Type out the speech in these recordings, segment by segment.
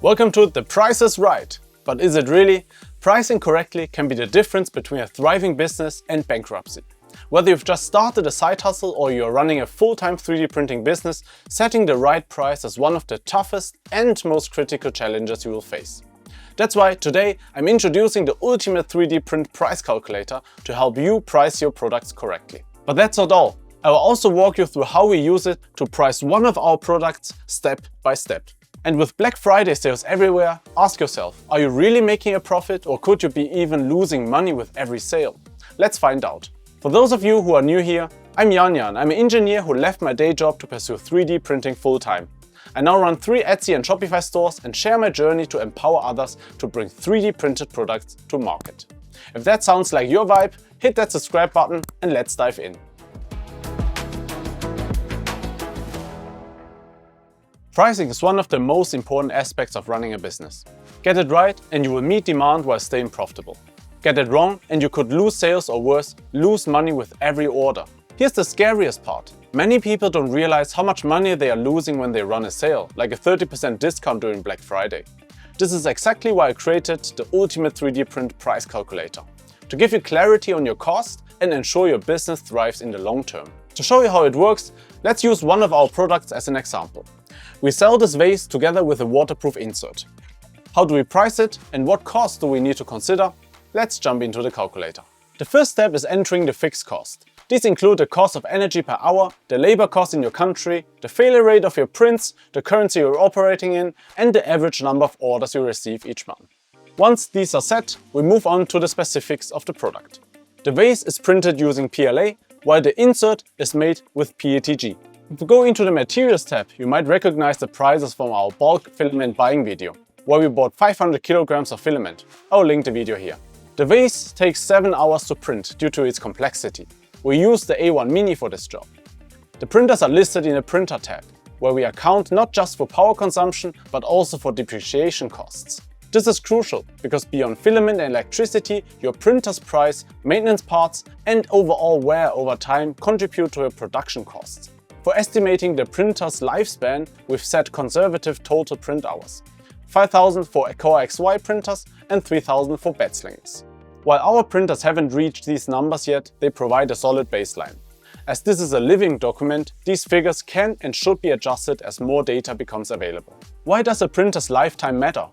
Welcome to The Price is Right. But is it really? Pricing correctly can be the difference between a thriving business and bankruptcy. Whether you've just started a side hustle or you're running a full-time 3D printing business, setting the right price is one of the toughest and most critical challenges you will face. That's why today I'm introducing the ultimate 3D print price calculator to help you price your products correctly. But that's not all. I will also walk you through how we use it to price one of our products step by step. And with Black Friday sales everywhere, ask yourself, are you really making a profit or could you be even losing money with every sale? Let's find out. For those of you who are new here, I'm Jan. I'm an engineer who left my day job to pursue 3D printing full-time. I now run 3 Etsy and Shopify stores and share my journey to empower others to bring 3D printed products to market. If that sounds like your vibe, hit that subscribe button and let's dive in. Pricing is one of the most important aspects of running a business. Get it right and you will meet demand while staying profitable. Get it wrong and you could lose sales or worse, lose money with every order. Here's the scariest part. Many people don't realize how much money they are losing when they run a sale, like a 30% discount during Black Friday. This is exactly why I created the ultimate 3D print price calculator, to give you clarity on your cost and ensure your business thrives in the long term. To show you how it works, let's use one of our products as an example. We sell this vase together with a waterproof insert. How do we price it and what costs do we need to consider? Let's jump into the calculator. The first step is entering the fixed cost. These include the cost of energy per hour, the labor cost in your country, the failure rate of your prints, the currency you're operating in, and the average number of orders you receive each month. Once these are set, we move on to the specifics of the product. The vase is printed using PLA, while the insert is made with PETG. If we go into the Materials tab, you might recognize the prices from our bulk filament buying video, where we bought 500 kilograms of filament. I'll link the video here. The vase takes 7 hours to print due to its complexity. We use the A1 Mini for this job. The printers are listed in the Printer tab, where we account not just for power consumption, but also for depreciation costs. This is crucial because beyond filament and electricity, your printer's price, maintenance parts, and overall wear over time contribute to your production costs. For estimating the printer's lifespan, we've set conservative total print hours. 5,000 for Core XY printers and 3,000 for bed slingers. While our printers haven't reached these numbers yet, they provide a solid baseline. As this is a living document, these figures can and should be adjusted as more data becomes available. Why does a printer's lifetime matter?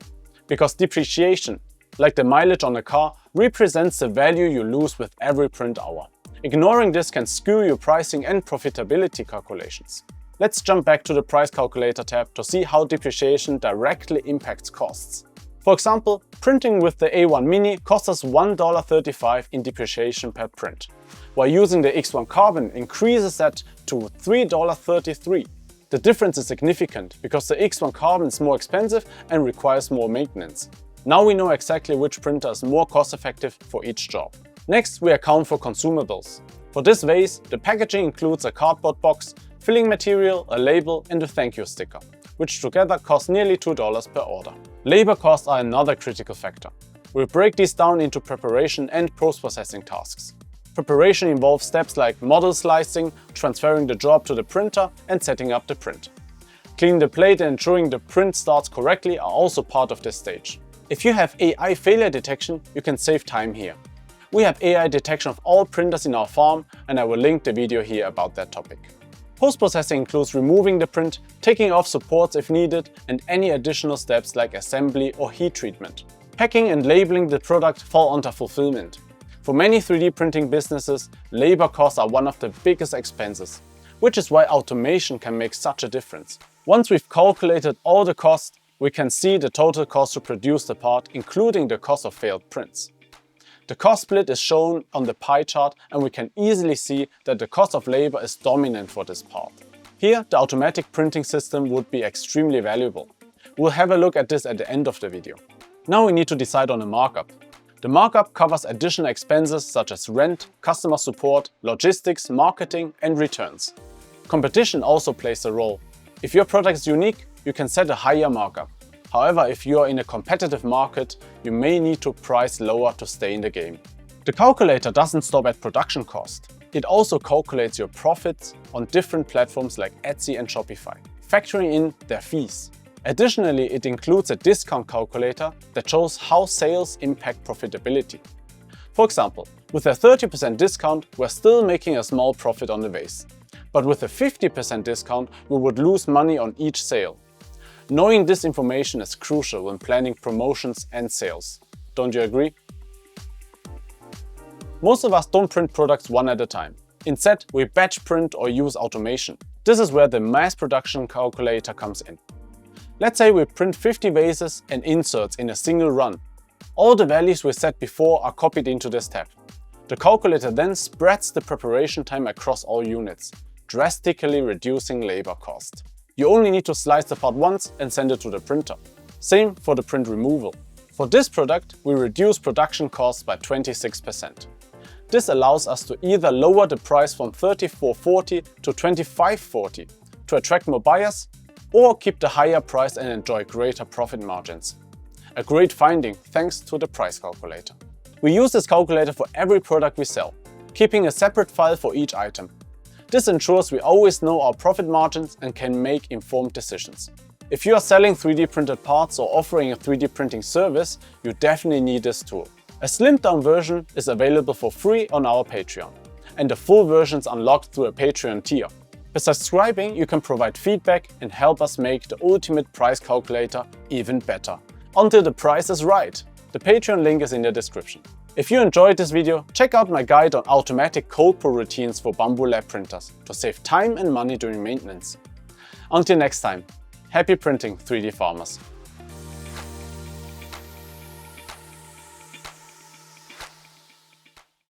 Because depreciation, like the mileage on a car, represents the value you lose with every print hour. Ignoring this can skew your pricing and profitability calculations. Let's jump back to the Price Calculator tab to see how depreciation directly impacts costs. For example, printing with the A1 Mini costs us $1.35 in depreciation per print, while using the X1 Carbon increases that to $3.33. The difference is significant because the X1 Carbon is more expensive and requires more maintenance. Now we know exactly which printer is more cost-effective for each job. Next, we account for consumables. For this vase, the packaging includes a cardboard box, filling material, a label and a thank you sticker, which together cost nearly $2 per order. Labor costs are another critical factor. We'll break these down into preparation and post-processing tasks. Preparation involves steps like model slicing, transferring the job to the printer and setting up the print. Cleaning the plate and ensuring the print starts correctly are also part of this stage. If you have AI failure detection, you can save time here. We have AI detection of all printers in our farm and I will link the video here about that topic. Post-processing includes removing the print, taking off supports if needed, and any additional steps like assembly or heat treatment. Packing and labeling the product fall under fulfillment. For many 3D printing businesses, labor costs are one of the biggest expenses, which is why automation can make such a difference. Once we've calculated all the costs, we can see the total cost to produce the part, including the cost of failed prints. The cost split is shown on the pie chart and we can easily see that the cost of labor is dominant for this part. Here, the automatic printing system would be extremely valuable. We'll have a look at this at the end of the video. Now we need to decide on a markup. The markup covers additional expenses such as rent, customer support, logistics, marketing and returns. Competition also plays a role. If your product is unique, you can set a higher markup. However, if you are in a competitive market, you may need to price lower to stay in the game. The calculator doesn't stop at production cost. It also calculates your profits on different platforms like Etsy and Shopify, factoring in their fees. Additionally, it includes a discount calculator that shows how sales impact profitability. For example, with a 30% discount, we're still making a small profit on the vase. But with a 50% discount, we would lose money on each sale. Knowing this information is crucial when planning promotions and sales. Don't you agree? Most of us don't print products one at a time. Instead, we batch print or use automation. This is where the mass production calculator comes in. Let's say we print 50 vases and inserts in a single run. All the values we set before are copied into this tab. The calculator then spreads the preparation time across all units, drastically reducing labor cost. You only need to slice the part once and send it to the printer. Same for the print removal. For this product, we reduce production costs by 26%. This allows us to either lower the price from $34.40 to $25.40 to attract more buyers, or keep the higher price and enjoy greater profit margins. A great finding thanks to the price calculator. We use this calculator for every product we sell, keeping a separate file for each item. This ensures we always know our profit margins and can make informed decisions. If you are selling 3D printed parts or offering a 3D printing service, you definitely need this tool. A slimmed down version is available for free on our Patreon, and the full version is unlocked through a Patreon tier. By subscribing, you can provide feedback and help us make the ultimate price calculator even better. Until the price is right. The Patreon link is in the description. If you enjoyed this video, check out my guide on automatic cold pour routines for Bambu Lab printers to save time and money during maintenance. Until next time, happy printing 3D farmers!